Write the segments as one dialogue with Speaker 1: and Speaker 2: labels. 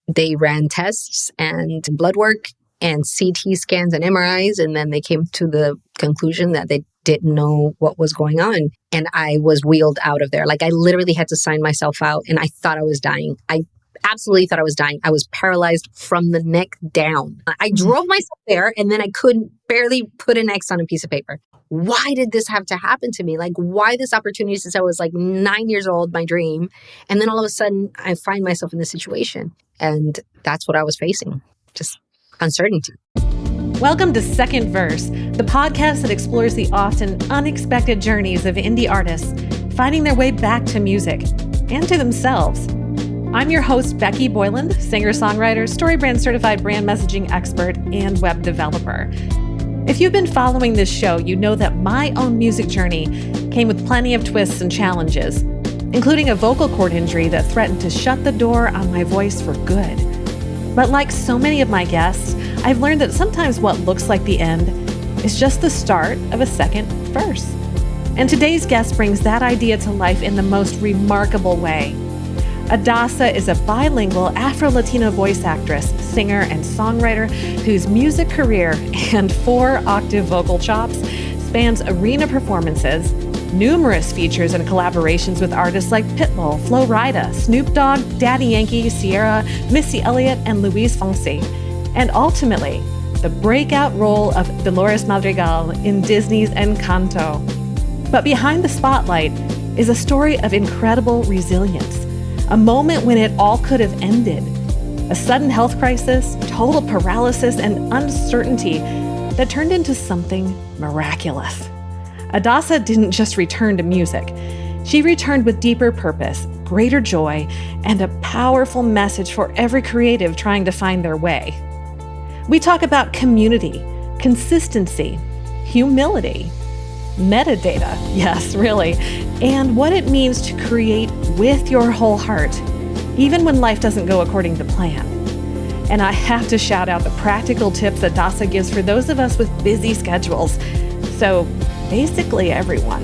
Speaker 1: They ran tests and blood work and CT scans and MRIs, and then they came to the conclusion that they didn't know what was going on. And I was wheeled out of there. Like, I literally had to sign myself out, and I thought I was dying. I absolutely thought I was dying. I was paralyzed from the neck down. I drove myself there, and then I couldn't barely put an X on a piece of paper. Why did this have to happen to me? Like, why this opportunity since I was like 9 years old, my dream? And then all of a sudden, I find myself in this situation. And that's what I was facing. Just uncertainty.
Speaker 2: Welcome to Second Verse, the podcast that explores the often unexpected journeys of indie artists finding their way back to music and to themselves. I'm your host, Becky Boyland, singer-songwriter, StoryBrand certified brand messaging expert, and web developer. If you've been following this show, you know that my own music journey came with plenty of twists and challenges, including a vocal cord injury that threatened to shut the door on my voice for good. But like so many of my guests, I've learned that sometimes what looks like the end is just the start of a second verse. And today's guest brings that idea to life in the most remarkable way. Adassa is a bilingual Afro-Latina voice actress, singer, and songwriter whose music career and 4-octave vocal chops spans arena performances, numerous features and collaborations with artists like Pitbull, Flo Rida, Snoop Dogg, Daddy Yankee, Sierra, Missy Elliott, and Luis Fonsi, and ultimately, the breakout role of Dolores Madrigal in Disney's Encanto. But behind the spotlight is a story of incredible resilience, a moment when it all could have ended, a sudden health crisis, total paralysis, and uncertainty that turned into something miraculous. Adassa didn't just return to music. She returned with deeper purpose, greater joy, and a powerful message for every creative trying to find their way. We talk about community, consistency, humility, metadata, yes, really, and what it means to create with your whole heart, even when life doesn't go according to plan. And I have to shout out the practical tips that Adassa gives for those of us with busy schedules. So basically everyone.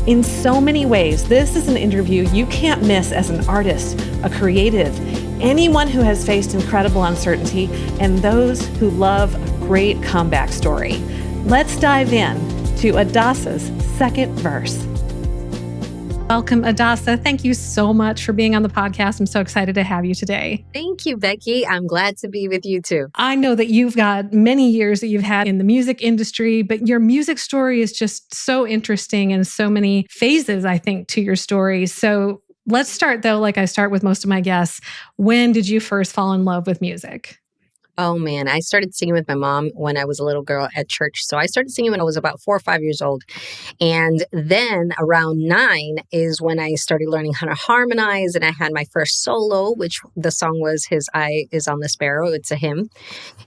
Speaker 2: In so many ways, this is an interview you can't miss as an artist, a creative, anyone who has faced incredible uncertainty, and those who love a great comeback story. Let's dive in to Adassa's second verse. Welcome, Adassa. Thank you so much for being on the podcast. I'm so excited to have you today.
Speaker 1: Thank you, Becky. I'm glad to be with you too.
Speaker 2: I know that you've got many years that you've had in the music industry, but your music story is just so interesting and so many phases, I think, to your story. So let's start, though, like I start with most of my guests. When did you first fall in love with music?
Speaker 1: Oh man, I started singing with my mom when I was a little girl at church. So I started singing when I was about 4 or 5 years old. And then around 9 is when I started learning how to harmonize. And I had my first solo, which the song was His Eye is on the Sparrow. It's a hymn.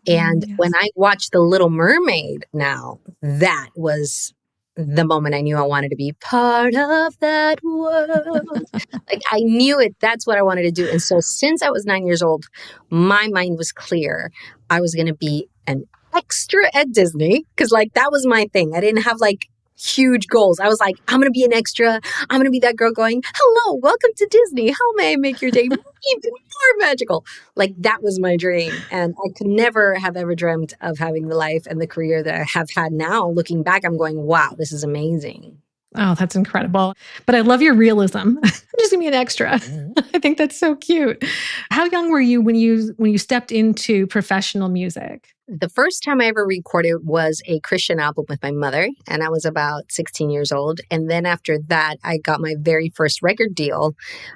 Speaker 1: And
Speaker 2: Yes.
Speaker 1: when I watched The Little Mermaid now, that was the moment I knew I wanted to be part of that world. Like, I knew it. That's what I wanted to do. And so since I was 9 years old, my mind was clear. I was going to be an extra at Disney because like that was my thing. I didn't have like huge goals. I was like, I'm going to be an extra. I'm going to be that girl going, hello, welcome to Disney. How may I make your day even more magical? Like that was my dream. And I could never have ever dreamt of having the life and the career that I have had now. Looking back, I'm going, wow, this is amazing.
Speaker 2: Oh, that's incredible. But I love your realism. I'm just gonna be an extra. I think that's so cute. How young were you when you stepped into professional music?
Speaker 1: The first time I ever recorded was a Christian album with my mother, and I was about 16 years old. And then after that, I got my very first record deal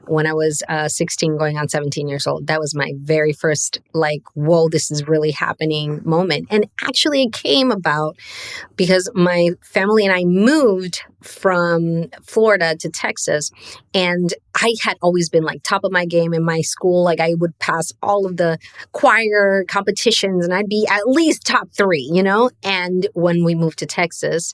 Speaker 1: when I was 16 going on 17 years old. That was my very first, like, whoa, this is really happening moment. And actually it came about because my family and I moved from Florida to Texas, and I had always been like top of my game in my school. Like I would pass all of the choir competitions and I'd be at least top 3, you know? And when we moved to Texas,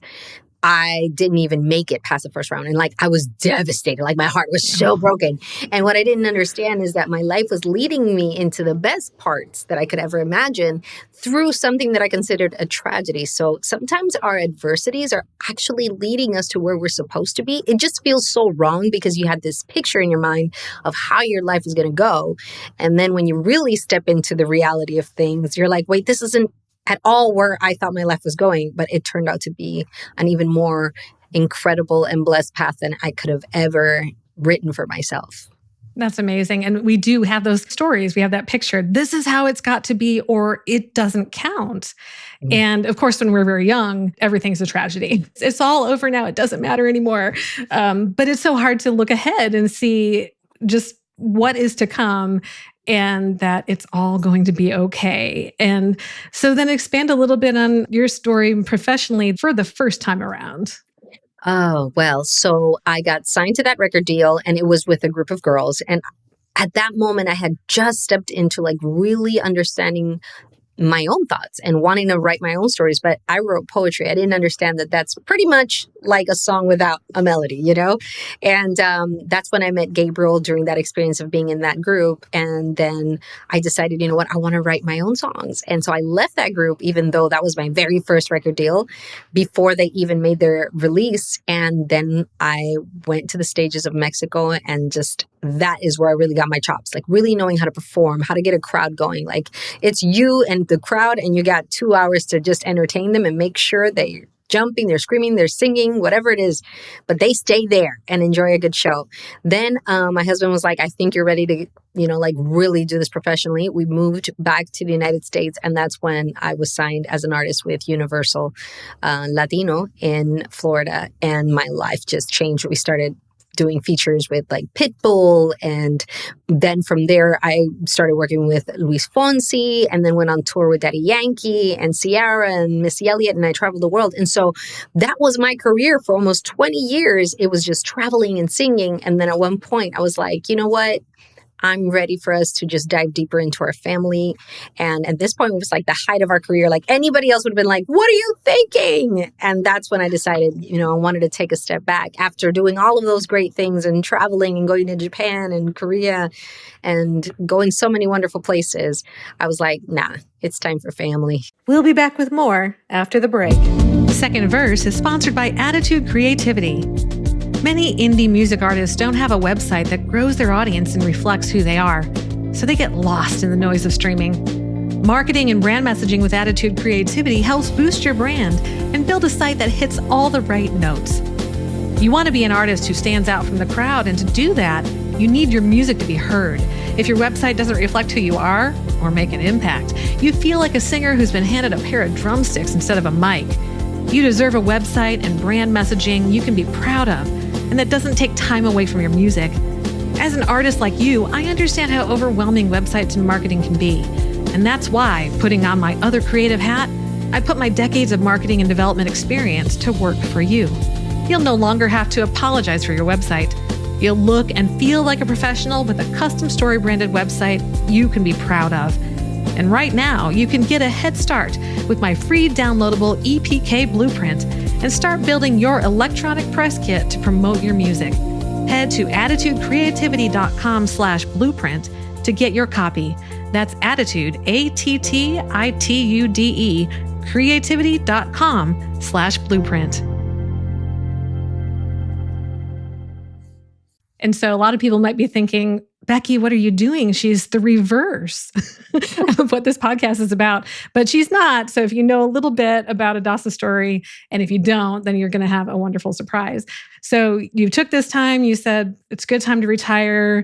Speaker 1: I didn't even make it past the first round. And like, I was devastated. Like, my heart was so broken. And what I didn't understand is that my life was leading me into the best parts that I could ever imagine through something that I considered a tragedy. So sometimes our adversities are actually leading us to where we're supposed to be. It just feels so wrong because you had this picture in your mind of how your life is going to go. And then when you really step into the reality of things, you're like, wait, this isn't at all where I thought my life was going, but it turned out to be an even more incredible and blessed path than I could have ever written for myself.
Speaker 2: That's amazing. And we do have those stories. We have that picture. This is how it's got to be, or it doesn't count. Mm-hmm. And of course, when we're very young, everything's a tragedy. It's all over now. It doesn't matter anymore. But it's so hard to look ahead and see just what is to come, and that it's all going to be okay. And so then expand a little bit on your story professionally for the first time around.
Speaker 1: Oh, well, so I got signed to that record deal, and it was with a group of girls. And at that moment, I had just stepped into like really understanding my own thoughts and wanting to write my own stories. But I wrote poetry. I didn't understand that that's pretty much like a song without a melody, you know? And that's when I met Gabriel during that experience of being in that group. And then I decided, you know what, I want to write my own songs. And so I left that group, even though that was my very first record deal, before they even made their release. And then I went to the stages of Mexico, and just that is where I really got my chops, like really knowing how to perform, how to get a crowd going. Like, it's you and the crowd, and you got 2 hours to just entertain them and make sure they're jumping, they're screaming, they're singing, whatever it is, but they stay there and enjoy a good show. Then my husband was like, I think you're ready to, you know, like really do this professionally. We moved back to the United States, and that's when I was signed as an artist with Universal Latino in Florida, and my life just changed. We started doing features with like Pitbull. And then from there, I started working with Luis Fonsi, and then went on tour with Daddy Yankee and Ciara and Missy Elliott. And I traveled the world. And so that was my career for almost 20 years. It was just traveling and singing. And then at one point I was like, you know what? I'm ready for us to just dive deeper into our family. And at this point, it was like the height of our career. Like, anybody else would have been like, what are you thinking? And that's when I decided, you know, I wanted to take a step back after doing all of those great things and traveling and going to Japan and Korea and going so many wonderful places. I was like, nah, it's time for family.
Speaker 2: We'll be back with more after the break. Second Verse is sponsored by Attitude Creativity. Many indie music artists don't have a website that grows their audience and reflects who they are, so they get lost in the noise of streaming. Marketing and brand messaging with Attitude Creativity helps boost your brand and build a site that hits all the right notes. You want to be an artist who stands out from the crowd, and to do that, you need your music to be heard. If your website doesn't reflect who you are or make an impact, you feel like a singer who's been handed a pair of drumsticks instead of a mic. You deserve a website and brand messaging you can be proud of, and that doesn't take time away from your music. As an artist like you, I understand how overwhelming websites and marketing can be. And that's why, putting on my other creative hat, I put my decades of marketing and development experience to work for you. You'll no longer have to apologize for your website. You'll look and feel like a professional with a custom story branded website you can be proud of. And right now, you can get a head start with my free downloadable EPK blueprint and start building your electronic press kit to promote your music. Head to attitudecreativity.com/blueprint to get your copy. That's Attitude, ATTITUDE, creativity.com/blueprint. And so a lot of people might be thinking, Becky, what are you doing? She's the reverse of what this podcast is about, but she's not. So if you know a little bit about Adassa's story, and if you don't, then you're going to have a wonderful surprise. So you took this time, you said, it's a good time to retire,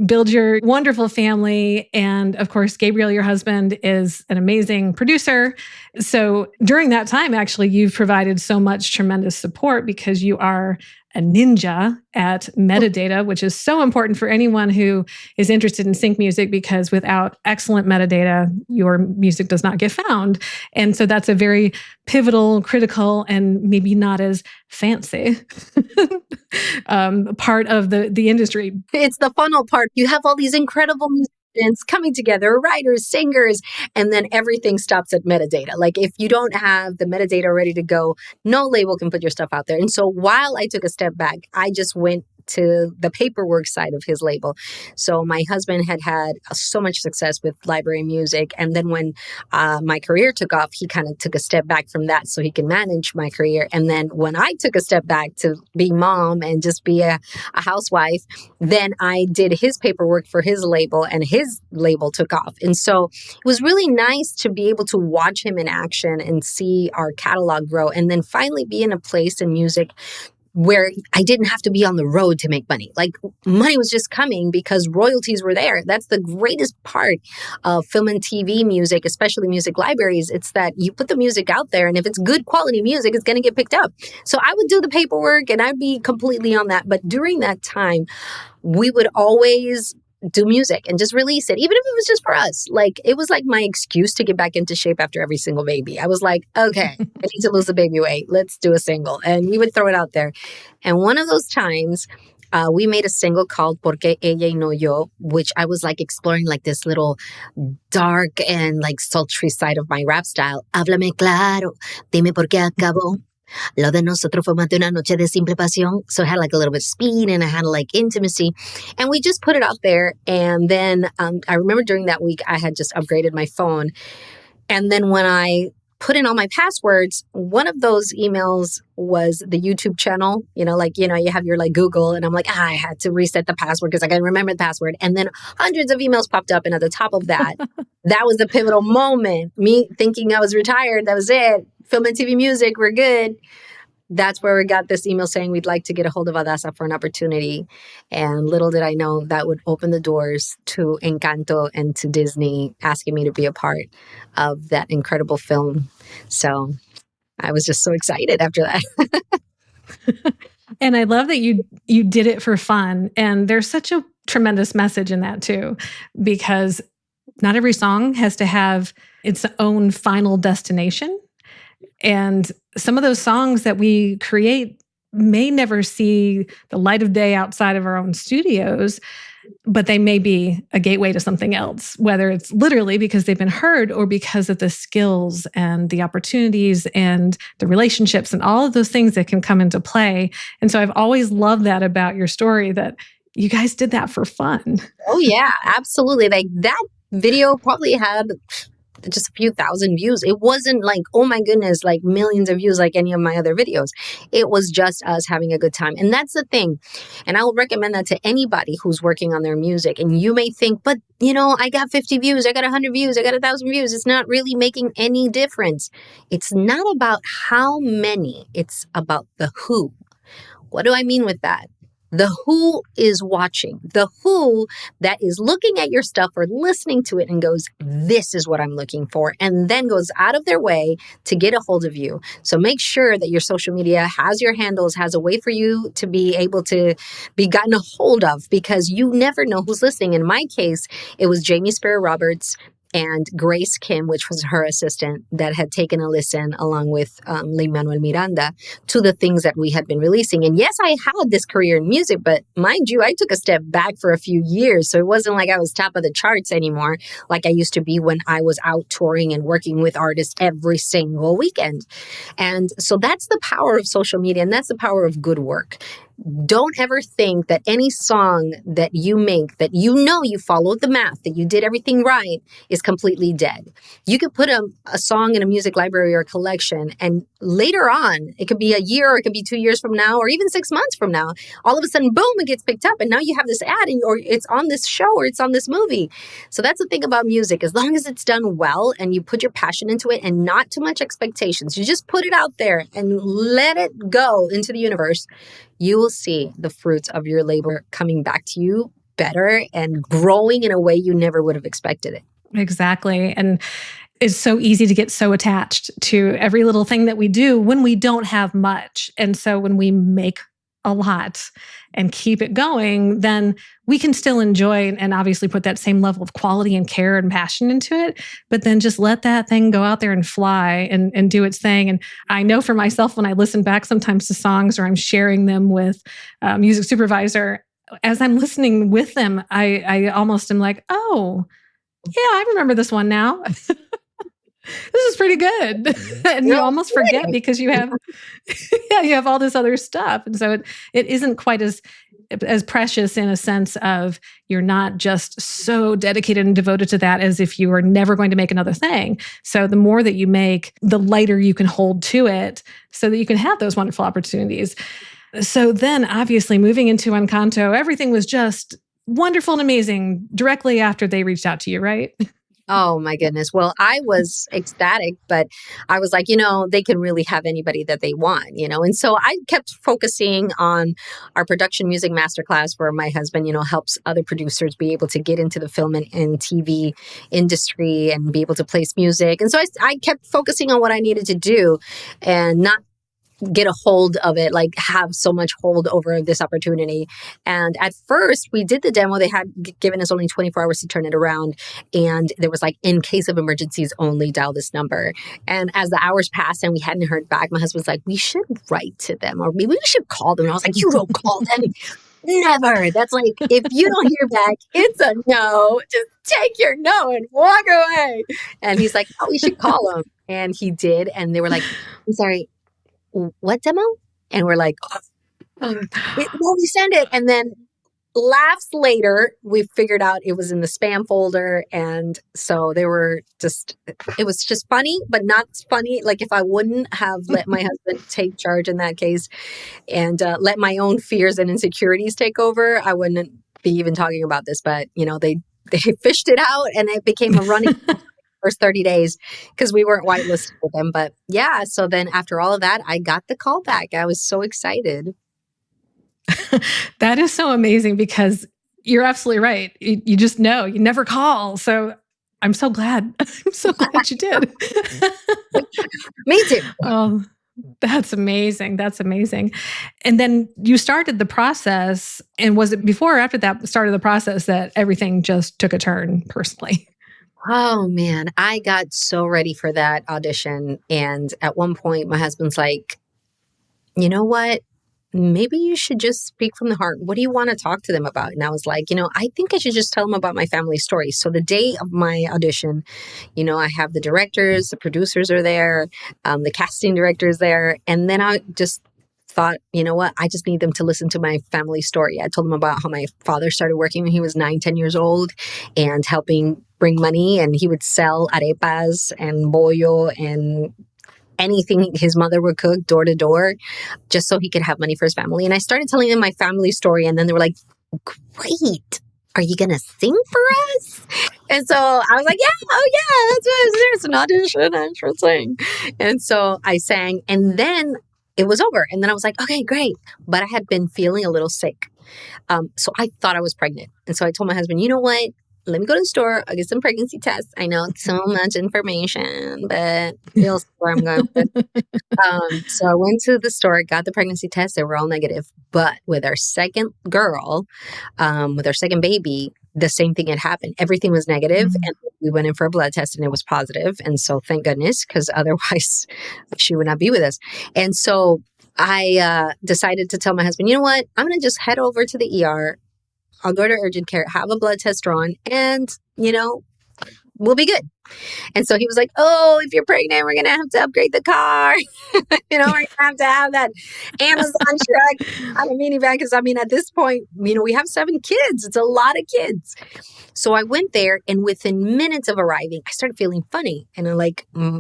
Speaker 2: build your wonderful family. And of course, Gabriel, your husband, is an amazing producer. So during that time, actually, you've provided so much tremendous support because you are a ninja at metadata, which is so important for anyone who is interested in sync music, because without excellent metadata, your music does not get found. And so that's a very pivotal, critical, and maybe not as fancy part of the industry.
Speaker 1: It's the funnel part. You have all these incredible musicians coming together, writers, singers, and then everything stops at metadata. Like if you don't have the metadata ready to go, no label can put your stuff out there. And so while I took a step back, I just went to the paperwork side of his label. So my husband had so much success with library music. And then when my career took off, he kind of took a step back from that so he can manage my career. And then when I took a step back to be mom and just be a housewife, then I did his paperwork for his label and his label took off. And so it was really nice to be able to watch him in action and see our catalog grow and then finally be in a place in music where I didn't have to be on the road to make money. Like money was just coming because royalties were there. That's the greatest part of film and TV music, especially music libraries. It's that you put the music out there and if it's good quality music, it's going to get picked up. So I would do the paperwork and I'd be completely on that. But during that time, we would always do music and just release it, even if it was just for us. Like it was like my excuse to get back into shape after every single baby. I was like, okay, I need to lose the baby weight. Let's do a single. And we would throw it out there. And one of those times, we made a single called Porque Ella y No Yo, which I was like exploring like this little dark and like sultry side of my rap style. Háblame claro, dime por qué acabó. Lo de nosotros fue más de una noche de simple pasión. So it had like a little bit of speed and I had like intimacy. And we just put it out there. And then I remember during that week, I had just upgraded my phone. And then when I put in all my passwords, one of those emails was the YouTube channel. You have your like Google and I'm like, I had to reset the password because I got to remember the password. And then hundreds of emails popped up. And at the top of that, that was the pivotal moment. Me thinking I was retired. That was it. Film and TV music, we're good. That's where we got this email saying we'd like to get a hold of Adassa for an opportunity. And little did I know that would open the doors to Encanto and to Disney asking me to be a part of that incredible film. So I was just so excited after that.
Speaker 2: And I love that you did it for fun. And there's such a tremendous message in that too, because not every song has to have its own final destination. And some of those songs that we create may never see the light of day outside of our own studios, but they may be a gateway to something else, whether it's literally because they've been heard or because of the skills and the opportunities and the relationships and all of those things that can come into play. And so I've always loved that about your story, that you guys did that for fun.
Speaker 1: Oh, yeah, absolutely. Like that video probably had just a few thousand views. It wasn't like, oh my goodness, like millions of views like any of my other videos. It was just us having a good time. And that's the thing. And I will recommend that to anybody who's working on their music. And you may think, but I got 50 views, I got 100 views, I got 1,000 views. It's not really making any difference. It's not about how many, it's about the who. What do I mean with that? The who is watching, the who that is looking at your stuff or listening to it and goes, this is what I'm looking for, and then goes out of their way to get a hold of you. So make sure that your social media has your handles, has a way for you to be able to be gotten a hold of, because you never know who's listening. In my case, it was Jamie Sparrow Roberts and Grace Kim, which was her assistant, that had taken a listen along with Lin-Manuel Miranda to the things that we had been releasing. And yes, I had this career in music, but mind you, I took a step back for a few years. So it wasn't like I was top of the charts anymore, like I used to be when I was out touring and working with artists every single weekend. And so that's the power of social media, and that's the power of good work. Don't ever think that any song that you make, that you followed the math, that you did everything right, is completely dead. You could put a song in a music library or a collection, and later on, it could be a year or it could be 2 years from now or even 6 months from now, all of a sudden, boom, it gets picked up, and now you have this ad or it's on this show or it's on this movie. So that's the thing about music. As long as it's done well and you put your passion into it and not too much expectations, you just put it out there and let it go into the universe, you will see the fruits of your labor coming back to you better and growing in a way you never would have expected it.
Speaker 2: Exactly. And it's so easy to get so attached to every little thing that we do when we don't have much. And so when we make a lot and keep it going, then we can still enjoy and obviously put that same level of quality and care and passion into it, but then just let that thing go out there and fly and do its thing. And I know for myself, when I listen back sometimes to songs or I'm sharing them with a music supervisor, as I'm listening with them, I almost am like, oh, yeah, I remember this one now. This is pretty good. And you almost forget because you have, you have all this other stuff. And so it isn't quite as precious in a sense of you're not just so dedicated and devoted to that as if you were never going to make another thing. So the more that you make, the lighter you can hold to it so that you can have those wonderful opportunities. So then obviously moving into Encanto, everything was just wonderful and amazing directly after they reached out to you, right?
Speaker 1: Oh my goodness. Well, I was ecstatic, but I was like, they can really have anybody that they want, And so I kept focusing on our production music masterclass where my husband, helps other producers be able to get into the film and TV industry and be able to place music. And so I kept focusing on what I needed to do and not get a hold of it, like have so much hold over this opportunity. And at first we did the demo. They had given us only 24 hours to turn it around. And there was like, in case of emergencies, only dial this number. And as the hours passed and we hadn't heard back, my husband's like, we should write to them or maybe we should call them. And I was like, you don't call them. Never. That's like, if you don't hear back, it's a no. Just take your no and walk away. And he's like, oh, we should call them. And he did. And they were like, I'm sorry, what demo? And we're like, we send it. And then laughs later, we figured out it was in the spam folder. And so they were it was just funny, but not funny. Like if I wouldn't have let my husband take charge in that case and let my own fears and insecurities take over, I wouldn't be even talking about this. But, they fished it out and it became a running first 30 days because we weren't whitelisted with them. But yeah, so then after all of that, I got the call back. I was so excited.
Speaker 2: That is so amazing because you're absolutely right. You just know, you never call. So I'm so glad. I'm so glad you did.
Speaker 1: Me too.
Speaker 2: Oh, that's amazing. That's amazing. And then you started the process. And was it before or after that start of the process that everything just took a turn personally?
Speaker 1: Oh man, I got so ready for that audition. And at one point, my husband's like, you know what? Maybe you should just speak from the heart. What do you want to talk to them about? And I was like, I think I should just tell them about my family story. So the day of my audition, I have the directors, the producers are there, the casting director is there. And then I just thought, you know what? I just need them to listen to my family story. I told them about how my father started working when he was 9, 10 years old and helping bring money. And he would sell arepas and bollo and anything his mother would cook door to door just so he could have money for his family. And I started telling them my family story. And then they were like, great. Are you going to sing for us? And so I was like, yeah, oh yeah, that's what there's an audition. I should sing. And so I sang and then it was over. And then I was like, okay, great. But I had been feeling a little sick. So I thought I was pregnant. And so I told my husband, you know what? Let me go to the store. I'll get some pregnancy tests. I know it's so much information, but you'll see where I'm going with it. So I went to the store, got the pregnancy tests. They were all negative. But with our second girl, with our second baby, the same thing had happened. Everything was negative, and we went in for a blood test and it was positive. And so thank goodness, because otherwise she would not be with us. And so I decided to tell my husband, you know what? I'm going to just head over to the ER. I'll go to urgent care, have a blood test drawn, and, we'll be good. And so he was like, oh, if you're pregnant, we're going to have to upgrade the car. We're going to have that Amazon truck on a minivan. Because, at this point, we have 7 kids. It's a lot of kids. So I went there, and within minutes of arriving, I started feeling funny. And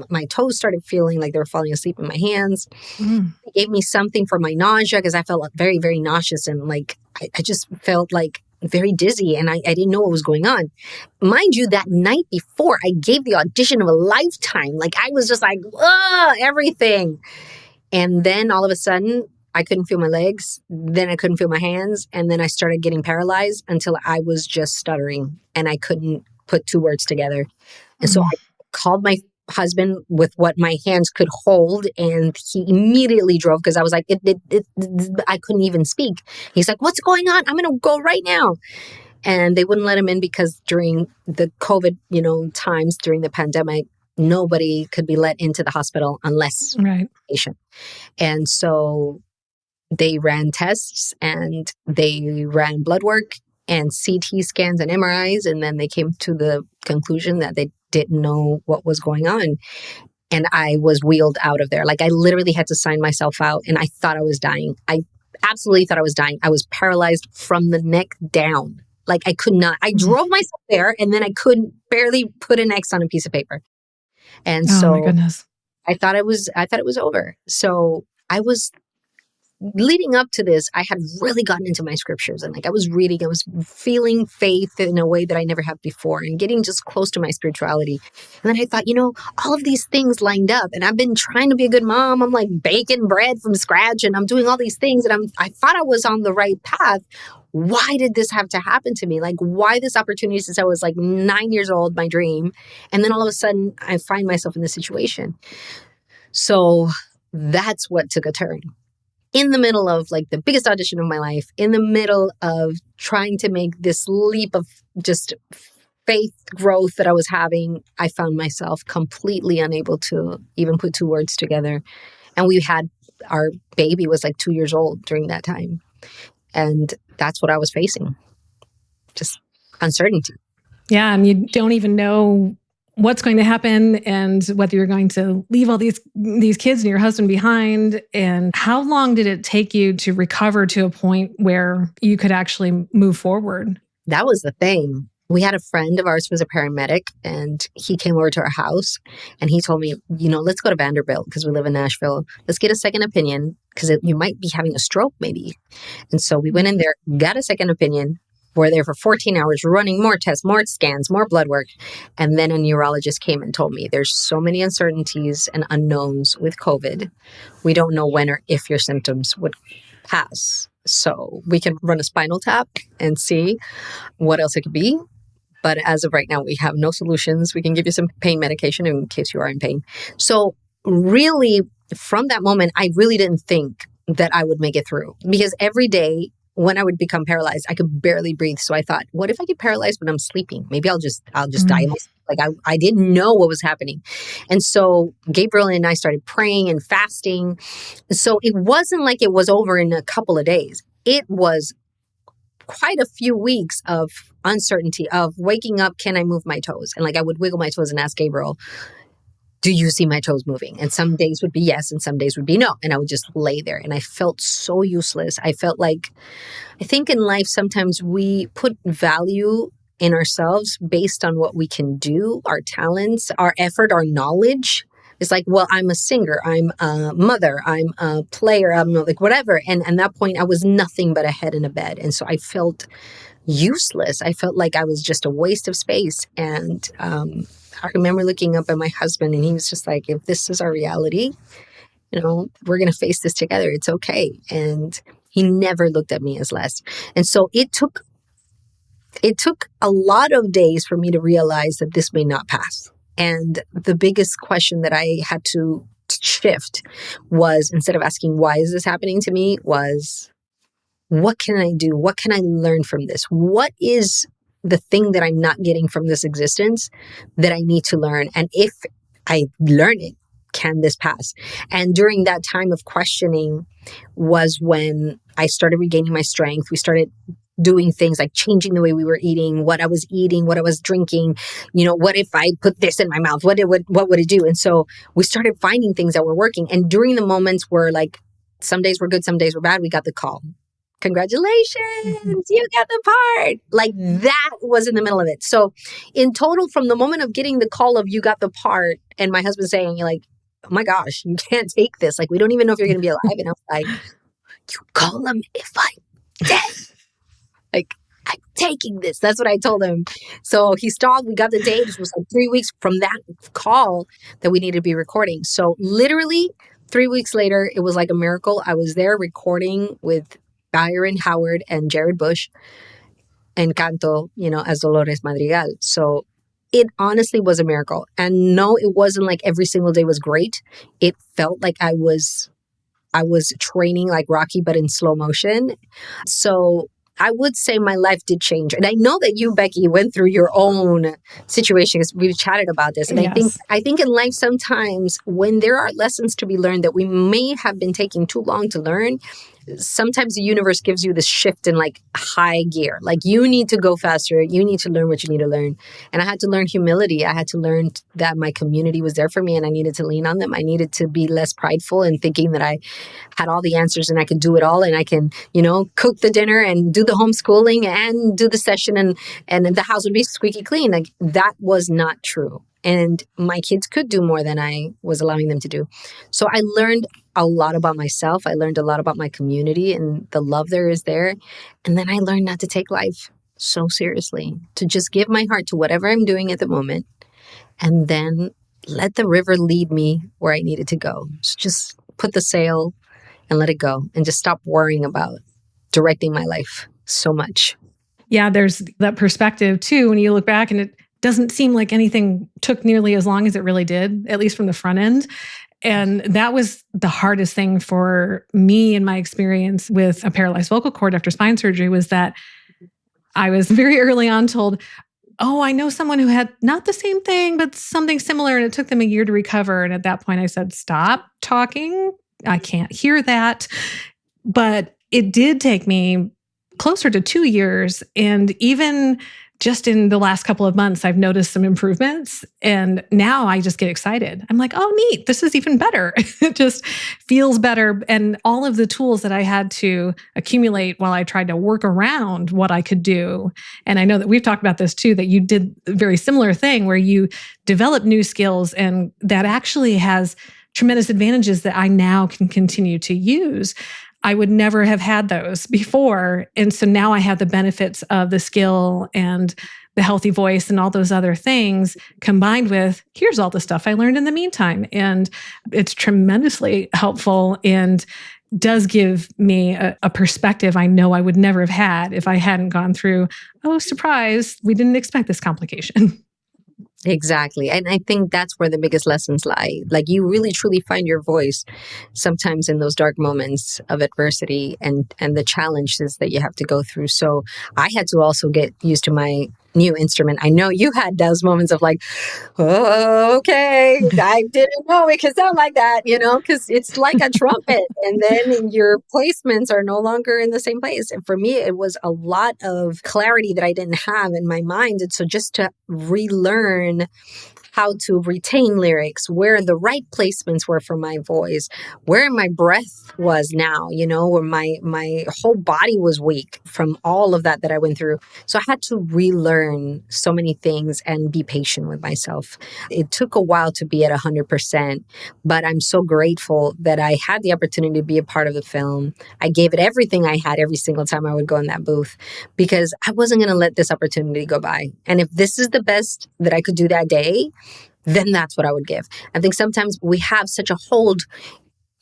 Speaker 1: my toes started feeling like they were falling asleep in my hands. They gave me something for my nausea because I felt very, very nauseous. And I just felt very dizzy and I didn't know what was going on. Mind you, that night before, I gave the audition of a lifetime. I was just everything. And then all of a sudden, I couldn't feel my legs. Then I couldn't feel my hands. And then I started getting paralyzed until I was just stuttering and I couldn't put 2 words together. And so I called my husband with what my hands could hold, and he immediately drove because I was like, I couldn't even speak. He's like, what's going on? I'm going to go right now. And they wouldn't let him in because during the COVID, times during the pandemic, nobody could be let into the hospital unless patient. And so They ran tests and they ran blood work and CT scans and MRIs. And then they came to the conclusion that they didn't know what was going on. And I was wheeled out of there. Like I literally had to sign myself out and I thought I was dying. I absolutely thought I was dying. I was paralyzed from the neck down. Like I could not, I drove myself there and then I couldn't barely put an X on a piece of paper. And
Speaker 2: Oh my
Speaker 1: so
Speaker 2: goodness.
Speaker 1: I thought it was over. So I was leading up to this, I had really gotten into my scriptures and like I was reading, I was feeling faith in a way that I never have before and getting just close to my spirituality. And then I thought, all of these things lined up and I've been trying to be a good mom. I'm like baking bread from scratch and I'm doing all these things and I thought I was on the right path. Why did this have to happen to me? Like why this opportunity since I was like 9 years old, my dream. And then all of a sudden I find myself in this situation. So that's what took a turn. In the middle of like the biggest audition of my life, in the middle of trying to make this leap of just faith growth that I was having, I found myself completely unable to even put two words together. And our baby was like 2 years old during that time. And that's what I was facing. Just uncertainty.
Speaker 2: Yeah. And you don't even know what's going to happen and whether you're going to leave all these kids and your husband behind. And how long did it take you to recover to a point where you could actually move forward?
Speaker 1: That was the thing. We had a friend of ours who was a paramedic and he came over to our house and he told me, let's go to Vanderbilt because we live in Nashville. Let's get a second opinion because you might be having a stroke maybe. And so we went in there, got a second opinion. We're there for 14 hours, running more tests, more scans, more blood work. And then a neurologist came and told me there's so many uncertainties and unknowns with COVID. We don't know when or if your symptoms would pass. So we can run a spinal tap and see what else it could be. But as of right now, we have no solutions. We can give you some pain medication in case you are in pain. So really, from that moment, I really didn't think that I would make it through because every day, when I would become paralyzed, I could barely breathe. So I thought, what if I get paralyzed when I'm sleeping? Maybe I'll just die. Like I didn't know what was happening. And so Gabriel and I started praying and fasting. So it wasn't like it was over in a couple of days. It was quite a few weeks of uncertainty of waking up. Can I move my toes? And like I would wiggle my toes and ask Gabriel, do you see my toes moving? And some days would be yes, and some days would be no. And I would just lay there. And I felt so useless. I felt like, I think in life, sometimes we put value in ourselves based on what we can do, our talents, our effort, our knowledge. It's like, well, I'm a singer, I'm a mother, I'm a player, I'm like whatever. And at that point, I was nothing but a head in a bed. And so I felt useless. I felt like I was just a waste of space. And I remember looking up at my husband and he was just like, if this is our reality, we're going to face this together. It's okay. And he never looked at me as less. And so it took a lot of days for me to realize that this may not pass. And the biggest question that I had to shift was, instead of asking, why is this happening to me, was, what can I do? What can I learn from this? What is the thing that I'm not getting from this existence that I need to learn? And if I learn it, can this pass? And during that time of questioning was when I started regaining my strength. We started doing things like changing the way we were eating, what I was eating, what I was drinking. What if I put this in my mouth? What would it do? And so we started finding things that were working. And during the moments where like some days were good, some days were bad, we got the call. Congratulations, you got the part. Like that was in the middle of it. So in total, from the moment of getting the call of you got the part and my husband saying like, oh my gosh, you can't take this. Like, we don't even know if you're going to be alive. And I was like, you call him if I'm dead. Like, I'm taking this. That's what I told him. So he stalled. We got the date. It was like 3 weeks from that call that we needed to be recording. So literally 3 weeks later, it was like a miracle. I was there recording with Byron Howard and Jared Bush, Encanto, as Dolores Madrigal. So it honestly was a miracle. And no, it wasn't like every single day was great. It felt like I was training like Rocky, but in slow motion. So I would say my life did change. And I know that you, Becky, went through your own situation because we've chatted about this. And
Speaker 2: Yes.
Speaker 1: I think in life sometimes when there are lessons to be learned that we may have been taking too long to learn, sometimes the universe gives you this shift in like high gear. Like you need to go faster. You need to learn what you need to learn. And I had to learn humility. I had to learn that my community was there for me and I needed to lean on them. I needed to be less prideful and thinking that I had all the answers and I could do it all and I can, cook the dinner and do the homeschooling and do the session and the house would be squeaky clean. Like that was not true. And my kids could do more than I was allowing them to do. So I learned a lot about myself. I learned a lot about my community and the love there is there. And then I learned not to take life so seriously, to just give my heart to whatever I'm doing at the moment and then let the river lead me where I needed to go. So just put the sail and let it go and just stop worrying about directing my life so much.
Speaker 2: Yeah, there's that perspective too. When you look back and it doesn't seem like anything took nearly as long as it really did, at least from the front end. And that was the hardest thing for me in my experience with a paralyzed vocal cord after spine surgery, was that I was very early on told, oh, I know someone who had not the same thing, but something similar, and it took them a year to recover. And at that point I said, stop talking. I can't hear that. But it did take me closer to 2 years. And even just in the last couple of months, I've noticed some improvements. And now I just get excited. I'm like, oh, neat. This is even better. It just feels better. And all of the tools that I had to accumulate while I tried to work around what I could do. And I know that we've talked about this too, that you did a very similar thing where you develop new skills, and that actually has tremendous advantages that I now can continue to use. I would never have had those before. And so now I have the benefits of the skill and the healthy voice and all those other things combined with, here's all the stuff I learned in the meantime. And it's tremendously helpful and does give me a perspective I know I would never have had if I hadn't gone through, oh, surprise, we didn't expect this complication.
Speaker 1: Exactly. And I think that's where the biggest lessons lie. Like you really truly find your voice sometimes in those dark moments of adversity and the challenges that you have to go through. So I had to also get used to my new instrument. I know you had those moments of like, oh, okay, I didn't know it could sound like that, because it's like a trumpet. And then your placements are no longer in the same place. And for me, it was a lot of clarity that I didn't have in my mind. And so just to relearn how to retain lyrics, where the right placements were for my voice, where my breath was now, where my whole body was weak from all of that I went through. So I had to relearn so many things and be patient with myself. It took a while to be at 100%, but I'm so grateful that I had the opportunity to be a part of the film. I gave it everything I had every single time I would go in that booth because I wasn't going to let this opportunity go by. And if this is the best that I could do that day, then that's what I would give. I think sometimes we have such a hold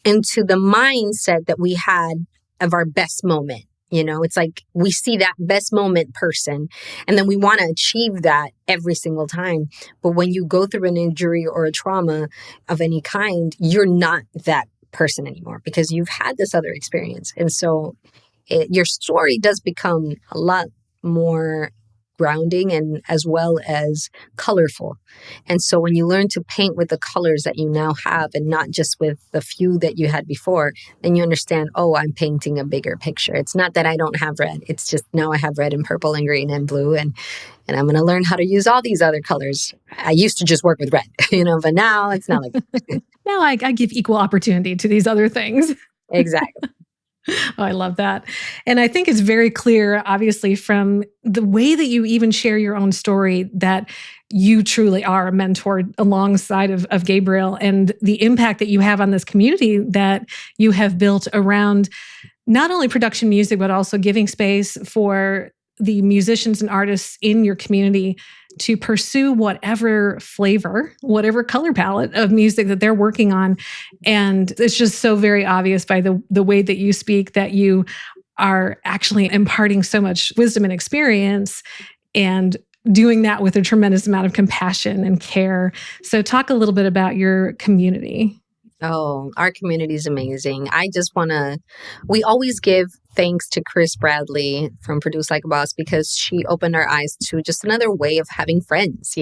Speaker 1: into the mindset that we had of our best moment. It's like we see that best moment person and then we want to achieve that every single time. But when you go through an injury or a trauma of any kind, you're not that person anymore because you've had this other experience. And so your story does become a lot more grounding and as well as colorful. And so when you learn to paint with the colors that you now have and not just with the few that you had before, then you understand, oh, I'm painting a bigger picture. It's not that I don't have red. It's just now I have red and purple and green and blue and I'm going to learn how to use all these other colors. I used to just work with red, but now it's not like that.
Speaker 2: Now I give equal opportunity to these other things.
Speaker 1: Exactly.
Speaker 2: Oh, I love that. And I think it's very clear, obviously, from the way that you even share your own story, that you truly are a mentor alongside of Gabriel and the impact that you have on this community that you have built around not only production music, but also giving space for the musicians and artists in your community to pursue whatever flavor, whatever color palette of music that they're working on. And it's just so very obvious by the way that you speak that you are actually imparting so much wisdom and experience and doing that with a tremendous amount of compassion and care. So talk a little bit about your community.
Speaker 1: Oh, our community is amazing. I just want to, we always give thanks to Chris Bradley from Produce Like a Boss, because she opened our eyes to just another way of having friends,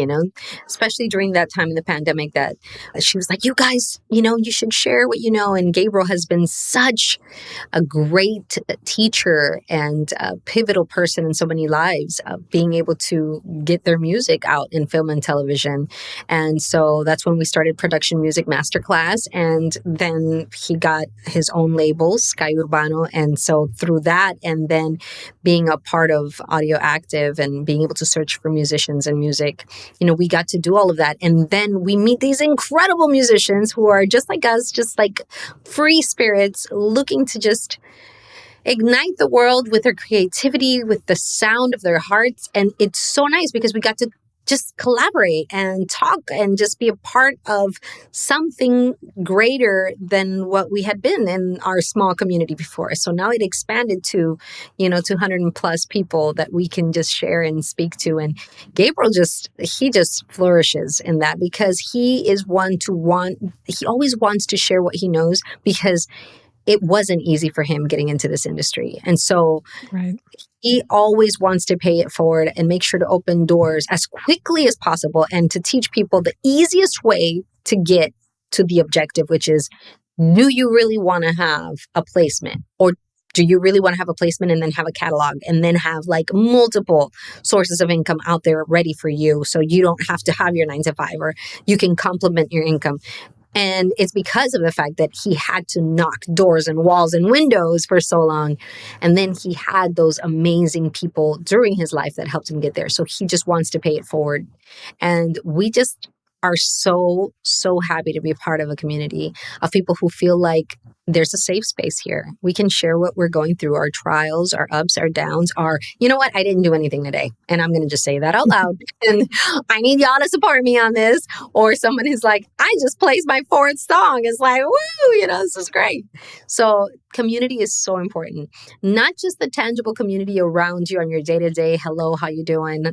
Speaker 1: especially during that time in the pandemic that she was like, you guys, you should share what you know. And Gabriel has been such a great teacher and a pivotal person in so many lives, being able to get their music out in film and television. And so that's when we started Production Music Masterclass. And then he got his own label, Sky Urbano. And so through that, and then being a part of Audio Active and being able to search for musicians and music, we got to do all of that. And then we meet these incredible musicians who are just like us, just like free spirits looking to just ignite the world with their creativity, with the sound of their hearts. And it's so nice because we got to just collaborate and talk and just be a part of something greater than what we had been in our small community before. So now it expanded to, 200 plus people that we can just share and speak to. And Gabriel he just flourishes in that because he is he always wants to share what he knows, because it wasn't easy for him getting into this industry. And so
Speaker 2: Right.
Speaker 1: he always wants to pay it forward and make sure to open doors as quickly as possible and to teach people the easiest way to get to the objective, which is, do you really want to have a placement? Or do you really want to have a placement and then have a catalog and then have like multiple sources of income out there ready for you, so you don't have to have your 9 to 5, or you can complement your income? And it's because of the fact that he had to knock doors and walls and windows for so long. And then he had those amazing people during his life that helped him get there. So he just wants to pay it forward. And we just are so, so happy to be a part of a community of people who feel like there's a safe space here. We can share what we're going through, our trials, our ups, our downs, you know what? I didn't do anything today. And I'm going to just say that out loud. And I need y'all to support me on this. Or someone who's like, I just placed my 4th song. It's like, woo, this is great. So community is so important. Not just the tangible community around you on your day-to-day, hello, how you doing?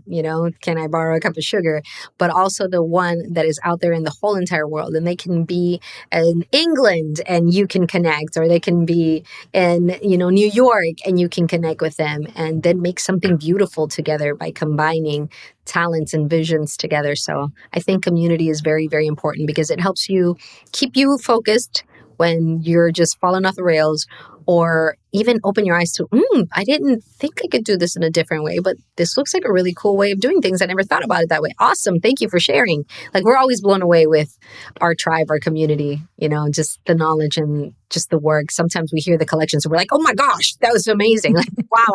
Speaker 1: Can I borrow a cup of sugar? But also the one that is out there in the whole entire world. And they can be in England and you can connect, or they can be in, New York and you can connect with them and then make something beautiful together by combining talents and visions together. So I think community is very, very important because it helps you keep you focused when you're just falling off the rails, or even open your eyes to, I didn't think I could do this in a different way, but this looks like a really cool way of doing things. I never thought about it that way. Awesome. Thank you for sharing. Like, we're always blown away with our tribe, our community, just the knowledge and just the work. Sometimes we hear the collections and we're like, oh my gosh, that was amazing. Like, wow,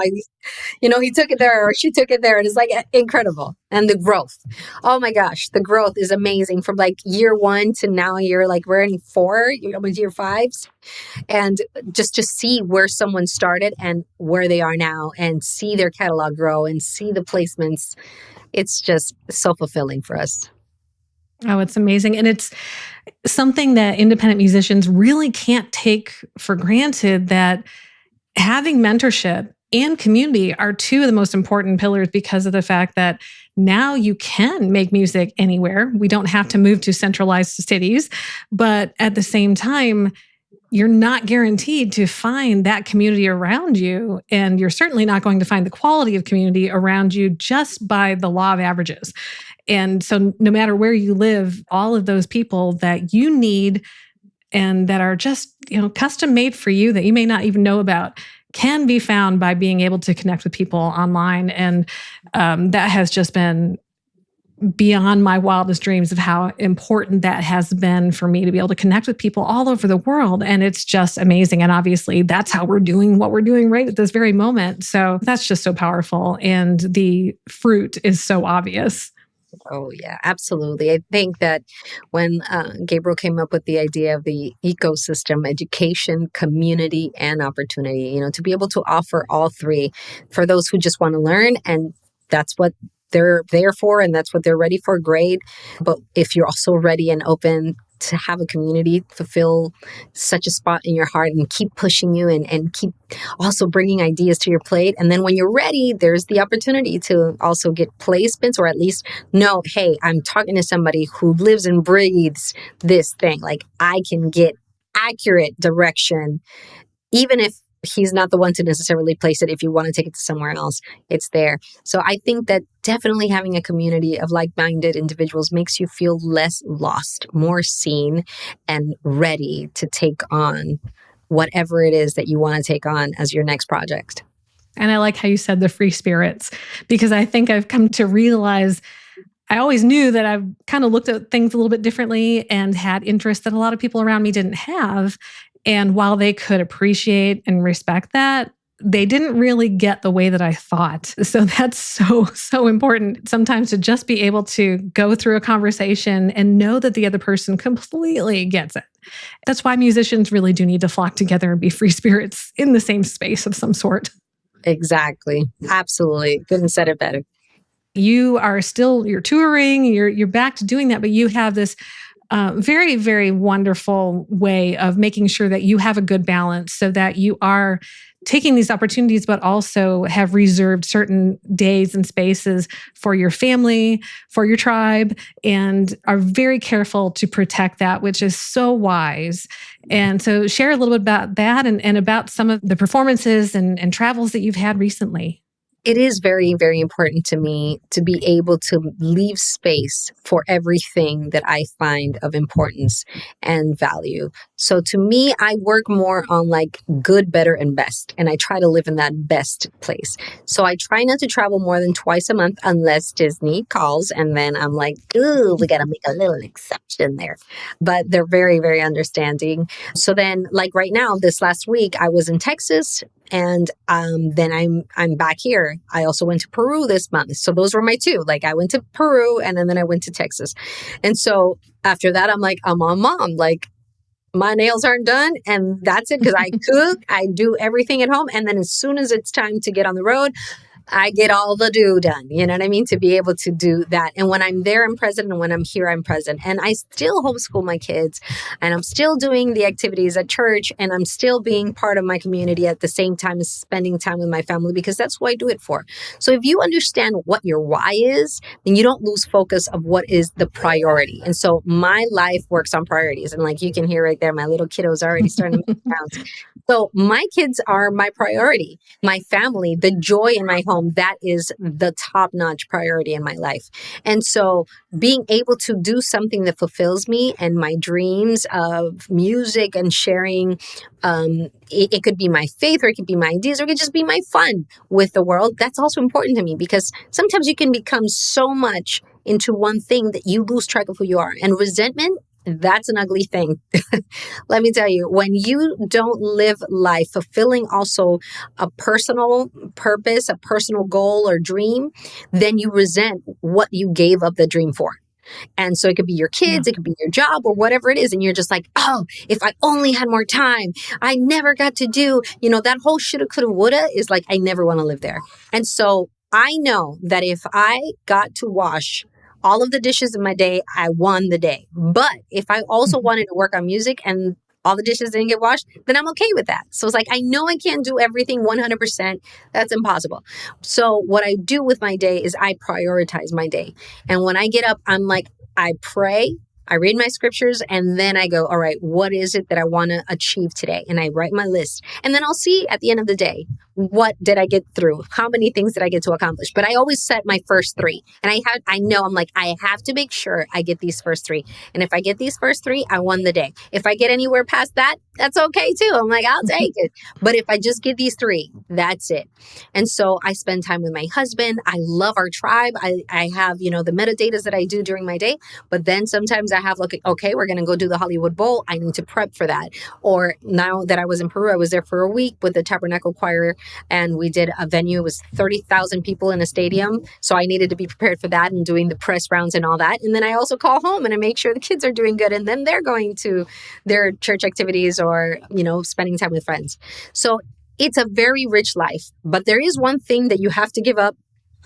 Speaker 1: he took it there or she took it there. And it's like incredible. And the growth. Oh my gosh, the growth is amazing from like year 1 to now we're in 4, year 5s. And just to see where someone started and where they are now and see their catalog grow and see the placements, it's just so fulfilling for us.
Speaker 2: Oh, it's amazing. And it's something that independent musicians really can't take for granted, that having mentorship and community are 2 of the most important pillars, because of the fact that now you can make music anywhere. We don't have to move to centralized cities, but at the same time, you're not guaranteed to find that community around you. And you're certainly not going to find the quality of community around you just by the law of averages. And so no matter where you live, all of those people that you need and that are just, custom made for you that you may not even know about can be found by being able to connect with people online. And that has just been beyond my wildest dreams of how important that has been for me, to be able to connect with people all over the world. And it's just amazing. And obviously that's how we're doing what we're doing right at this very moment. So that's just so powerful. And the fruit is so obvious.
Speaker 1: Oh, yeah, absolutely. I think that when Gabriel came up with the idea of the ecosystem, education, community, and opportunity, to be able to offer all 3 for those who just want to learn, and that's what they're there for, and that's what they're ready for, great. But if you're also ready and open to have a community fulfill such a spot in your heart and keep pushing you and keep also bringing ideas to your plate. And then when you're ready, there's the opportunity to also get placements, or at least know, hey, I'm talking to somebody who lives and breathes this thing. Like, I can get accurate direction, even if he's not the one to necessarily place it. If you want to take it to somewhere else, it's there. So I think that definitely having a community of like-minded individuals makes you feel less lost, more seen, and ready to take on whatever it is that you want to take on as your next project.
Speaker 2: And I like how you said the free spirits, because I think I've come to realize I always knew that I've kind of looked at things a little bit differently and had interests that a lot of people around me didn't have. And while they could appreciate and respect that, they didn't really get the way that I thought. So that's so important sometimes to just be able to go through a conversation and know that the other person completely gets it. That's why musicians really do need to flock together and be free spirits in the same space of some sort.
Speaker 1: Exactly. Absolutely. Couldn't have said it better.
Speaker 2: You're touring, you're back to doing that, but you have this very, very wonderful way of making sure that you have a good balance so that you are taking these opportunities, but also have reserved certain days and spaces for your family, for your tribe, and are very careful to protect that, which is so wise. And so share a little bit about that and about some of the performances and travels that you've had recently.
Speaker 1: It is very, very important to me to be able to leave space for everything that I find of importance and value. So to me, I work more on like good, better, and best. And I try to live in that best place. So I try not to travel more than twice a month unless Disney calls. And then I'm like, ooh, we got to make a little exception there. But they're very, very understanding. So then like right now, this last week, I was in Texas. And then I'm back here. I also went to Peru this month. So those were my two. Like I went to Peru and then I went to Texas. And so after that, I'm like, I'm on mom. Like my nails aren't done and that's it because I cook, I do everything at home. And then as soon as it's time to get on the road, I get all the do done, you know what I mean? To be able to do that. And when I'm there, I'm present. And when I'm here, I'm present. And I still homeschool my kids and I'm still doing the activities at church and I'm still being part of my community at the same time as spending time with my family because that's what I do it for. So if you understand what your why is, then you don't lose focus of what is the priority. And so my life works on priorities. And like you can hear right there, my little kiddo's already starting to make sounds. So my kids are my priority, my family, the joy in my home, that is the top-notch priority in my life. And so being able to do something that fulfills me and my dreams of music and sharing, it could be my faith or it could be my ideas or it could just be my fun with the world. That's also important to me because sometimes you can become so much into one thing that you lose track of who you are. And resentment, that's an ugly thing. Let me tell you, when you don't live life fulfilling also a personal purpose, a personal goal or dream, then you resent what you gave up the dream for. And so it could be your kids, it could be your job or whatever it is. And you're just like, oh, if I only had more time, I never got to do, that whole shoulda, coulda, woulda is like, I never want to live there. And so I know that if I got to wash all of the dishes in my day, I won the day. But if I also wanted to work on music and all the dishes didn't get washed, then I'm okay with that. So it's like, I know I can't do everything 100%. That's impossible. So what I do with my day is I prioritize my day. And when I get up, I'm like, I pray, I read my scriptures, and then I go, all right, what is it that I want to achieve today? And I write my list. And then I'll see at the end of the day, what did I get through? How many things did I get to accomplish? But I always set my first three. And I know I'm like, I have to make sure I get these first three. And if I get these first three, I won the day. If I get anywhere past that, that's okay too. I'm like, I'll take it. But if I just get these three, that's it. And so I spend time with my husband. I love our tribe. I have, the metadatas that I do during my day. But then sometimes I have like, okay, we're going to go do the Hollywood Bowl. I need to prep for that. Or now that I was in Peru, I was there for a week with the Tabernacle Choir. And we did a venue. It was 30,000 people in a stadium. So I needed to be prepared for that and doing the press rounds and all that. And then I also call home and I make sure the kids are doing good. And then they're going to their church activities or, spending time with friends. So it's a very rich life. But there is one thing that you have to give up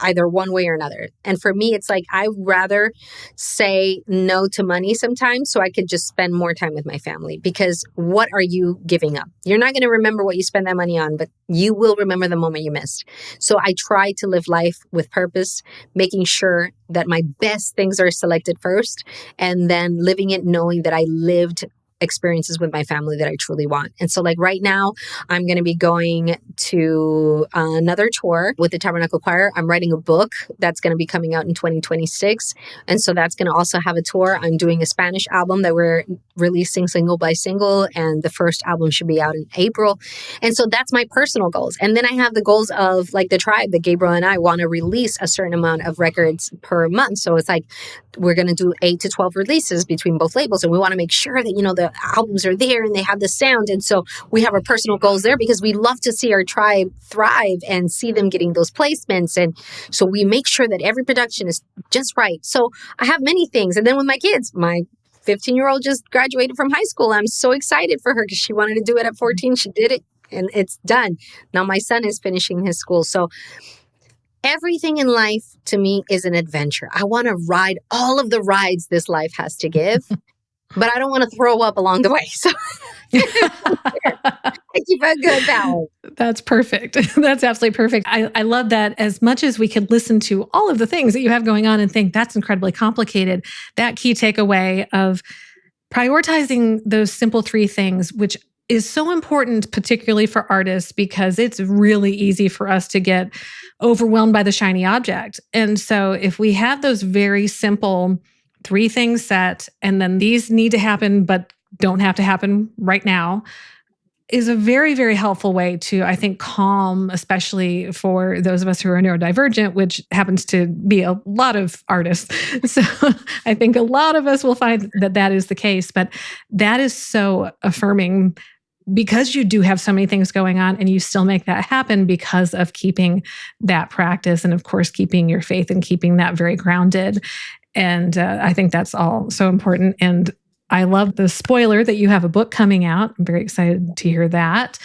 Speaker 1: either one way or another. And for me, it's like, I'd rather say no to money sometimes so I could just spend more time with my family. Because what are you giving up? You're not going to remember what you spend that money on, but you will remember the moment you missed. So I try to live life with purpose, making sure that my best things are selected first, and then living it knowing that I lived experiences with my family that I truly want. And so like right now, I'm going to be going to another tour with the Tabernacle Choir. I'm writing a book that's going to be coming out in 2026. And so that's going to also have a tour. I'm doing a Spanish album that we're releasing single by single. And the first album should be out in April. And so that's my personal goals. And then I have the goals of like the tribe that Gabriel and I want to release a certain amount of records per month. So it's like, we're going to do 8 to 12 releases between both labels. And we want to make sure that, the albums are there and they have the sound. And so we have our personal goals there because we love to see our tribe thrive and see them getting those placements. And so we make sure that every production is just right. So I have many things. And then with my kids, my 15-year-old just graduated from high school. I'm so excited for her because she wanted to do it at 14. She did it and it's done. Now my son is finishing his school. So everything in life to me is an adventure. I want to ride all of the rides this life has to give, but I don't want to throw up along the way. So I keep a good balance.
Speaker 2: That's perfect. That's absolutely perfect. I love that. As much as we could listen to all of the things that you have going on and think that's incredibly complicated, that key takeaway of prioritizing those simple 3 things, which is so important, particularly for artists, because it's really easy for us to get overwhelmed by the shiny object. And so if we have those very simple 3 things set, and then these need to happen, but don't have to happen right now, is a very, very helpful way to, I think, calm, especially for those of us who are neurodivergent, which happens to be a lot of artists. So I think a lot of us will find that that is the case, but that is so affirming because you do have so many things going on and you still make that happen because of keeping that practice and, of course, keeping your faith and keeping that very grounded. And I think that's all so important. And I love the spoiler that you have a book coming out. I'm very excited to hear that.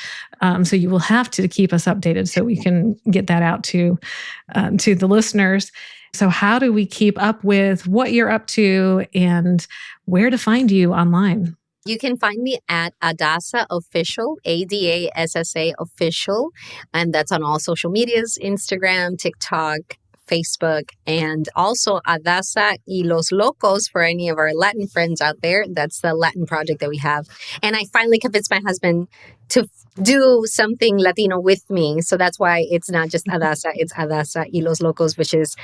Speaker 2: So you will have to keep us updated so we can get that out to the listeners. So how do we keep up with what you're up to and where to find you online?
Speaker 1: You can find me at Adassa Official, Adassa Official, and that's on all social medias, Instagram, TikTok, Facebook, and also Adassa y los Locos for any of our Latin friends out there. That's the Latin project that we have. And I finally convinced my husband to do something Latino with me. So that's why it's not just Adassa, it's Adassa y los Locos, which is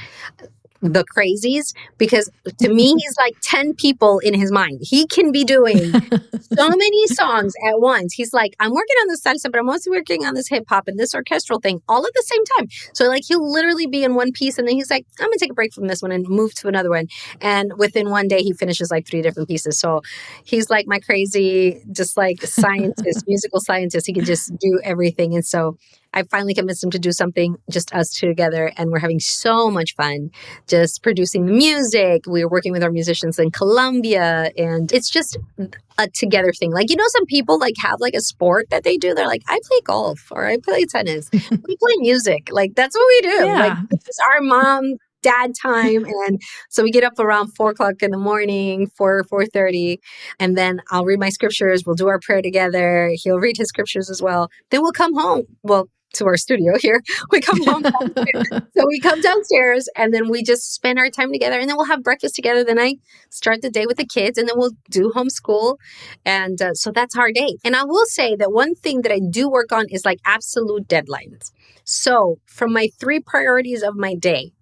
Speaker 1: the crazies, because to me, he's like 10 people in his mind. He can be doing so many songs at once. He's like, I'm working on this salsa, but I'm also working on this hip hop and this orchestral thing all at the same time. So like he'll literally be in one piece and then he's like, I'm gonna take a break from this one and move to another one. And within one day, he finishes like 3 different pieces. So he's like my crazy, just like scientist, musical scientist. He can just do everything. And so I finally convinced him to do something, just us 2 together. And we're having so much fun just producing the music. We're working with our musicians in Colombia. And it's just a together thing. Like, some people like have like a sport that they do. They're like, I play golf or I play tennis. We play music. Like, that's what we do.
Speaker 2: Yeah.
Speaker 1: Like, it's our mom, dad time. And so we get up around 4:00 in the morning, 4:30. And then I'll read my scriptures. We'll do our prayer together. He'll read his scriptures as well. Then we'll come home. Well, to our studio here. We come home downstairs. So we come downstairs and then we just spend our time together and then we'll have breakfast together. Then I start the day with the kids and then we'll do homeschool. And so that's our day. And I will say that one thing that I do work on is like absolute deadlines. So from my 3 priorities of my day,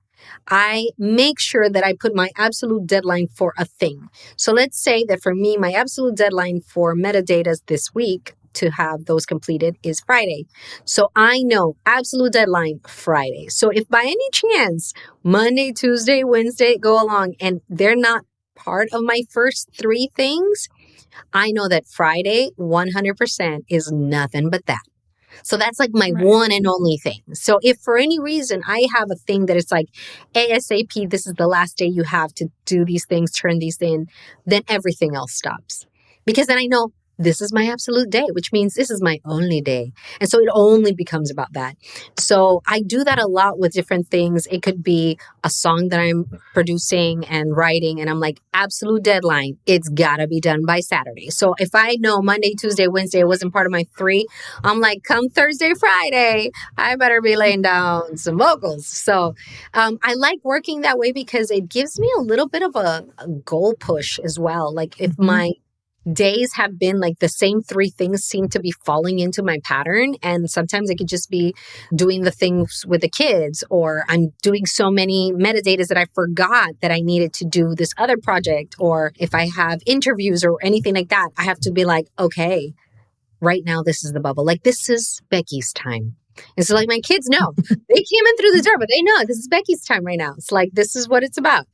Speaker 1: I make sure that I put my absolute deadline for a thing. So let's say that for me, my absolute deadline for metadata this week to have those completed is Friday. So I know absolute deadline Friday. So if by any chance Monday, Tuesday, Wednesday go along and they're not part of my first 3 things, I know that Friday 100% is nothing but that. So that's like my one and only thing. So if for any reason I have a thing that it's like ASAP, this is the last day you have to do these things, turn these in, then everything else stops. Because then I know this is my absolute day, which means this is my only day. And so it only becomes about that. So I do that a lot with different things. It could be a song that I'm producing and writing, and I'm like, absolute deadline. It's got to be done by Saturday. So if I know Monday, Tuesday, Wednesday wasn't part of my 3, I'm like, come Thursday, Friday, I better be laying down some vocals. So I like working that way because it gives me a little bit of a goal push as well. Like if my days have been like the same three things seem to be falling into my pattern. And sometimes it could just be doing the things with the kids, or I'm doing so many metadatas that I forgot that I needed to do this other project. Or if I have interviews or anything like that, I have to be like, okay, right now, this is the bubble. Like, this is Becky's time. And so, like, my kids know they came in through the door, but they know this is Becky's time right now. It's like, this is what it's about.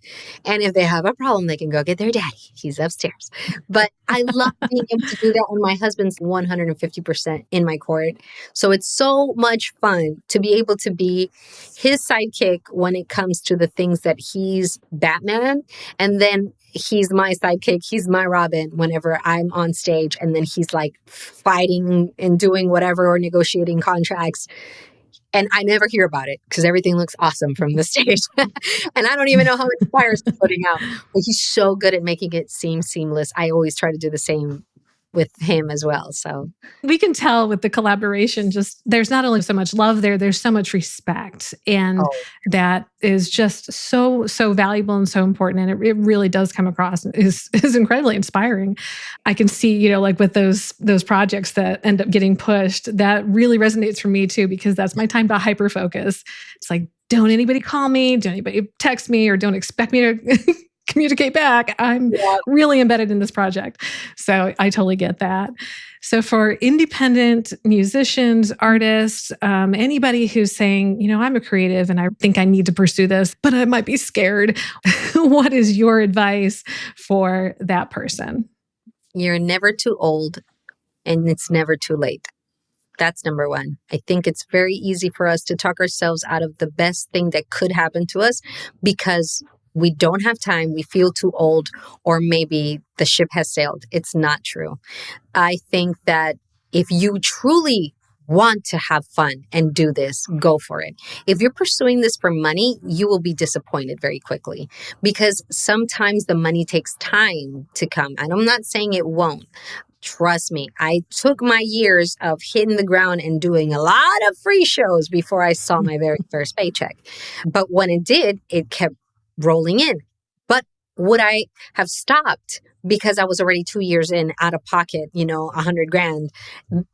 Speaker 1: And if they have a problem, they can go get their daddy. He's upstairs. But I love being able to do that. And my husband's 150% in my court. So it's so much fun to be able to be his sidekick when it comes to the things that he's Batman. And then he's my sidekick. He's my Robin whenever I'm on stage. And then he's like fighting and doing whatever or negotiating contracts. And I never hear about it because everything looks awesome from the stage. And I don't even know how many fires he's putting out. But he's so good at making it seem seamless. I always try to do the same with him as well. So
Speaker 2: we can tell with the collaboration, just there's not only so much love there, there's so much respect. And that is just so valuable and so important. And it really does come across is incredibly inspiring. I can see, like with those projects that end up getting pushed, that really resonates for me too, because that's my time to hyper focus. It's like, don't anybody call me, don't anybody text me, or don't expect me to communicate back. I'm really embedded in this project. So I totally get that. So for independent musicians, artists, anybody who's saying, I'm a creative and I think I need to pursue this, but I might be scared. What is your advice for that person?
Speaker 1: You're never too old and it's never too late. That's number one. I think it's very easy for us to talk ourselves out of the best thing that could happen to us because we don't have time, we feel too old, or maybe the ship has sailed. It's not true. I think that if you truly want to have fun and do this, go for it. If you're pursuing this for money, you will be disappointed very quickly because sometimes the money takes time to come. And I'm not saying it won't. Trust me, I took my years of hitting the ground and doing a lot of free shows before I saw my very first paycheck. But when it did, it kept rolling in. But would I have stopped because I was already 2 years in out of pocket, $100,000?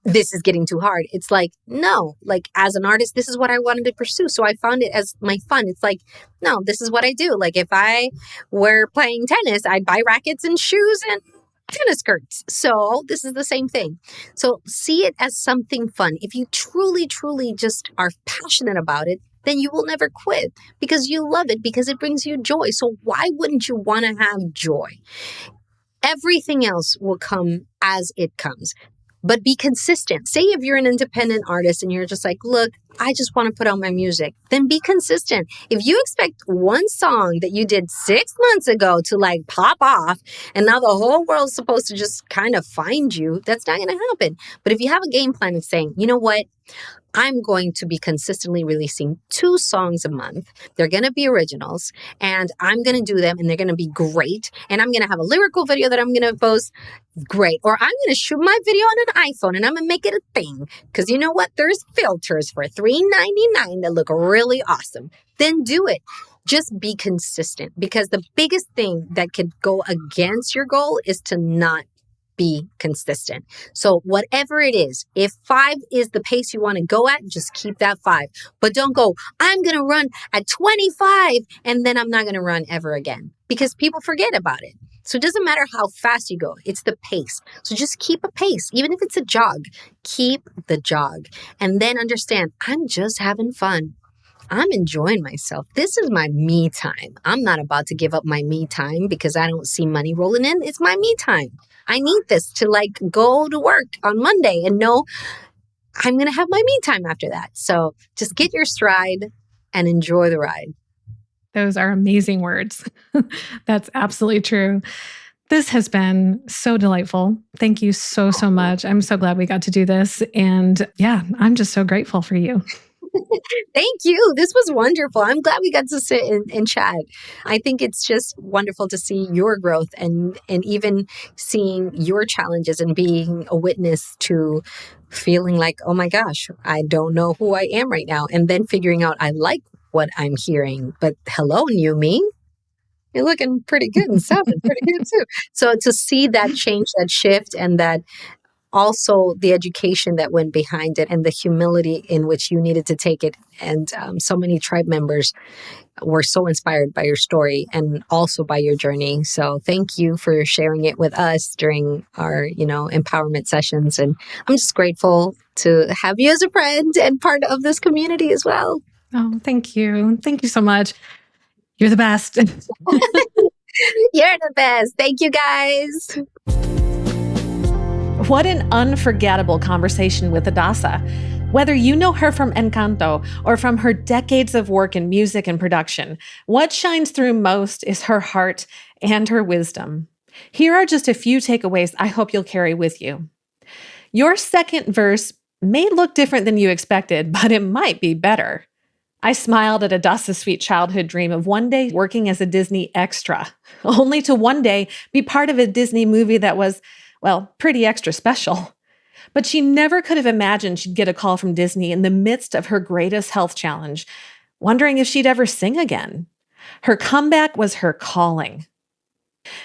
Speaker 1: This is getting too hard. It's like, no, like as an artist, this is what I wanted to pursue. So I found it as my fun. It's like, no, this is what I do. Like if I were playing tennis, I'd buy rackets and shoes and tennis skirts. So this is the same thing. So see it as something fun. If you truly, truly just are passionate about it, then you will never quit because you love it, because it brings you joy. So why wouldn't you want to have joy? Everything else will come as it comes. But be consistent. Say if you're an independent artist and you're just like, look, I just want to put out my music, then be consistent. If you expect one song that you did 6 months ago to like pop off and now the whole world's supposed to just kind of find you, that's not going to happen. But if you have a game plan of saying, you know what? I'm going to be consistently releasing 2 songs a month. They're going to be originals and I'm going to do them and they're going to be great. And I'm going to have a lyrical video that I'm going to post. Great. Or I'm going to shoot my video on an iPhone and I'm going to make it a thing. Because you know what? There's filters for $3.99 that look really awesome. Then do it. Just be consistent, because the biggest thing that could go against your goal is to not be consistent. So whatever it is, if 5 is the pace you want to go at, just keep that 5. But don't go, I'm going to run at 25 and then I'm not going to run ever again, because people forget about it. So it doesn't matter how fast you go. It's the pace. So just keep a pace. Even if it's a jog, keep the jog. And then understand, I'm just having fun. I'm enjoying myself. This is my me time. I'm not about to give up my me time because I don't see money rolling in. It's my me time. I need this to like go to work on Monday and know I'm going to have my me time after that. So just get your stride and enjoy the ride.
Speaker 2: Those are amazing words. That's absolutely true. This has been so delightful. Thank you so much. I'm so glad we got to do this. And yeah, I'm just so grateful for you.
Speaker 1: Thank you. This was wonderful. I'm glad we got to sit and chat. I think it's just wonderful to see your growth and even seeing your challenges and being a witness to feeling like, oh my gosh, I don't know who I am right now. And then figuring out I like what I'm hearing. But hello, new me. you're looking pretty good and sounding pretty good too. So to see that change, that shift, and that also the education that went behind it and the humility in which you needed to take it. And so many tribe members were so inspired by your story and also by your journey. So thank you for sharing it with us during our, empowerment sessions. And I'm just grateful to have you as a friend and part of this community as well.
Speaker 2: Oh, thank you. Thank you so much. You're the best.
Speaker 1: You're the best. Thank you, guys.
Speaker 2: What an unforgettable conversation with Adassa. Whether you know her from Encanto or from her decades of work in music and production, what shines through most is her heart and her wisdom. Here are just a few takeaways I hope you'll carry with you. Your second verse may look different than you expected, but it might be better. I smiled at Adassa's sweet childhood dream of one day working as a Disney extra, only to one day be part of a Disney movie that was, pretty extra special. But she never could have imagined she'd get a call from Disney in the midst of her greatest health challenge, wondering if she'd ever sing again. Her comeback was her calling.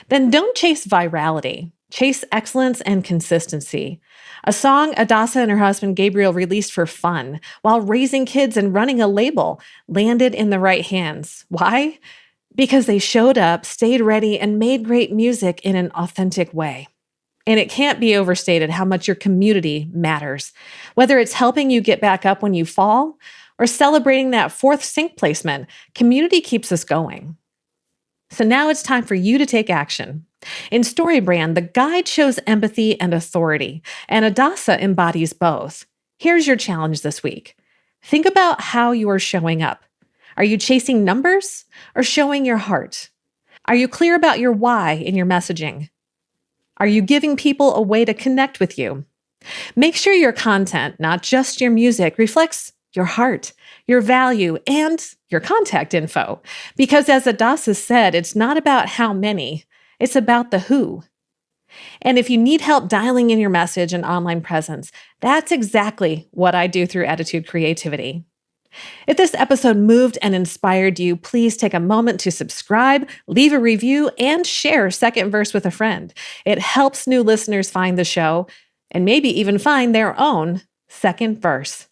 Speaker 2: Then don't chase virality. Chase excellence and consistency. A song Adassa and her husband Gabriel released for fun while raising kids and running a label landed in the right hands. Why? Because they showed up, stayed ready, and made great music in an authentic way. And it can't be overstated how much your community matters. Whether it's helping you get back up when you fall or celebrating that fourth sync placement, community keeps us going. So now it's time for you to take action. In StoryBrand, the guide shows empathy and authority, and Adassa embodies both. Here's your challenge this week. Think about how you are showing up. Are you chasing numbers or showing your heart? Are you clear about your why in your messaging? Are you giving people a way to connect with you? Make sure your content, not just your music, reflects your heart, your value, and your contact info. Because as Adassa said, it's not about how many, it's about the who. And if you need help dialing in your message and online presence, that's exactly what I do through Attitude Creativity. If this episode moved and inspired you, please take a moment to subscribe, leave a review, and share Second Verse with a friend. It helps new listeners find the show and maybe even find their own second verse.